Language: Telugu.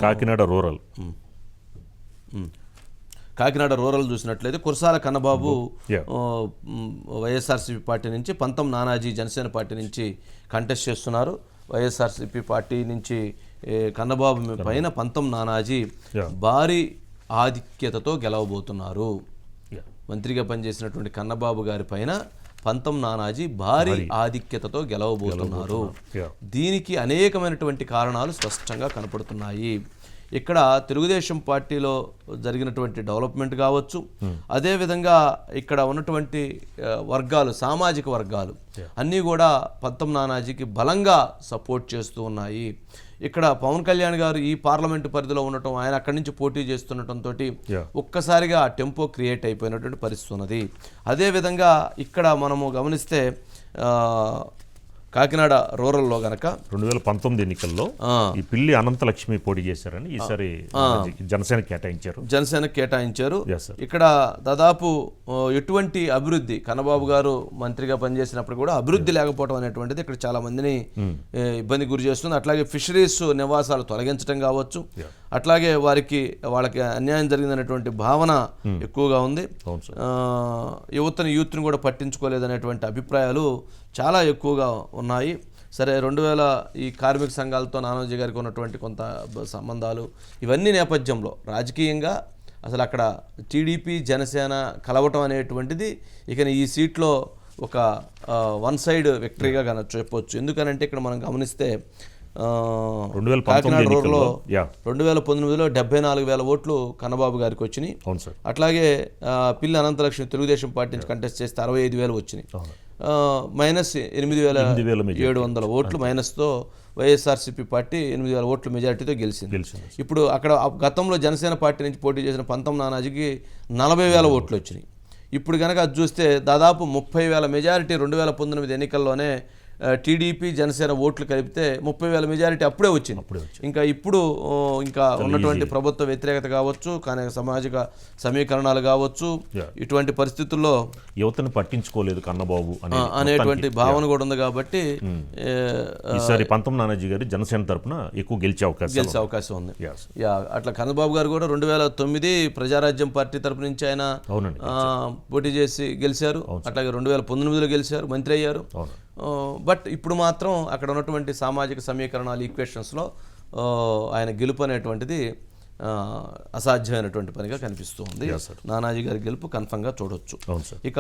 కాకినాడ రూరల్ కాకినాడ రూరల్ చూసినట్లయితే కురసాల కన్నబాబు వైఎస్ఆర్సీపీ పార్టీ నుంచి, పంతం నానాజీ జనసేన పార్టీ నుంచి కంటెస్ట్ చేస్తున్నారు. వైఎస్ఆర్సీపీ పార్టీ నుంచి కన్నబాబు పైన పంతం నానాజీ భారీ ఆధిక్యతతో గెలవబోతున్నారు. మంత్రిగా పనిచేసినటువంటి కన్నబాబు గారి పైన పంతం నానాజీ భారీ ఆధిక్యతతో గెలవబోతున్నారు. దీనికి అనేకమైనటువంటి కారణాలు స్పష్టంగా కనపడుతున్నాయి. ఇక్కడ తెలుగుదేశం పార్టీలో జరిగినటువంటి డెవలప్మెంట్ కావచ్చు, అదేవిధంగా ఇక్కడ ఉన్నటువంటి వర్గాలు, సామాజిక వర్గాలు అన్నీ కూడా పంతం నానాజీకి బలంగా సపోర్ట్ చేస్తూ ఉన్నాయి. ఇక్కడ పవన్ కళ్యాణ్ గారు ఈ పార్లమెంటు పరిధిలో ఉండటం, ఆయన అక్కడి నుంచి పోటీ చేస్తుండటంతో ఒక్కసారిగా టెంపో క్రియేట్ అయిపోయినటువంటి పరిస్థితి ఉన్నది. అదేవిధంగా ఇక్కడ మనము గమనిస్తే కాకినాడ రూరల్లో గనక 2019 ఎన్నికల్లో ఈ పిల్లి అనంతలక్ష్మి పోటీ చేశారని ఈసారి జనసేన కేటాయించారు. ఇక్కడ దాదాపు ఎటువంటి అభివృద్ధి, కన్నబాబు గారు మంత్రిగా పనిచేసినప్పుడు కూడా అభివృద్ధి లేకపోవడం అనేటువంటిది ఇక్కడ చాలా మందిని ఇబ్బంది గురి చేస్తుంది. అట్లాగే ఫిషరీస్ నివాసాలు తొలగించడం కావచ్చు, అట్లాగే వాళ్ళకి అన్యాయం జరిగిందనేటువంటి భావన ఎక్కువగా ఉంది. యూత్ని కూడా పట్టించుకోలేదనేటువంటి అభిప్రాయాలు చాలా ఎక్కువగా ఉన్నాయి. సరే, 2000 ఈ కార్మిక సంఘాలతో నానాజీ గారికి ఉన్నటువంటి కొంత సంబంధాలు, ఇవన్నీ నేపథ్యంలో రాజకీయంగా అసలు అక్కడ టీడీపీ జనసేన కలవటం అనేటువంటిది ఇక ఈ సీట్లో ఒక వన్ సైడ్ విక్టరీగా చెప్పొచ్చు. ఎందుకనంటే ఇక్కడ మనం గమనిస్తే కాకినాడ రూరల్లో 2019లో 74,000 ఓట్లు కన్నబాబు గారికి వచ్చినాయి. అట్లాగే పిల్లి అనంతలక్ష్మి తెలుగుదేశం పార్టీ నుంచి కంటెస్ట్ చేస్తే 65,000 వచ్చినాయి. మైనస్ 8,700 ఓట్లు మైనస్తో వైఎస్ఆర్సీపీ పార్టీ 8,000 ఓట్ల మెజారిటీతో గెలిచింది. ఇప్పుడు అక్కడ గతంలో జనసేన పార్టీ నుంచి పోటీ చేసిన పంతం నానాజీకి 40,000 ఓట్లు వచ్చినాయి. ఇప్పుడు కనుక అది చూస్తే దాదాపు 30,000 మెజారిటీ 2019 ఎన్నికల్లోనే టీడీపీ జనసేన ఓట్లు కలిపితే 30,000 మెజారిటీ అప్పుడే వచ్చింది. ఇంకా ఇప్పుడు ఇంకా ఉన్నటువంటి ప్రభుత్వ వ్యతిరేకత కావచ్చు, కానీ సామాజిక సమీకరణాలు కావచ్చు, ఇటువంటి పరిస్థితుల్లో యువతను పట్టించుకోలేదు కన్నబాబు అనేటువంటి భావన కూడా ఉంది. కాబట్టి ఈసారి పంతం నానాజీ గారు జనసేన తరపున ఎక్కువ గెలిచే అవకాశం ఉంది. అట్లా కన్నబాబు గారు కూడా 2009 ప్రజారాజ్యం పార్టీ తరపు నుంచి ఆయన పోటీ చేసి గెలిచారు. అట్లాగే 2019లో గెలిచారు, మంత్రి అయ్యారు. బట్ ఇప్పుడు మాత్రం అక్కడ ఉన్నటువంటి సామాజిక సమీకరణాలు, ఈక్వేషన్స్లో ఆయన గెలుపు అనేటువంటిది అసాధ్యమైనటువంటి పనిగా కనిపిస్తూ ఉంది. నానాజీ గారి గెలుపు కన్ఫర్మ్గా చూడొచ్చు. ఇక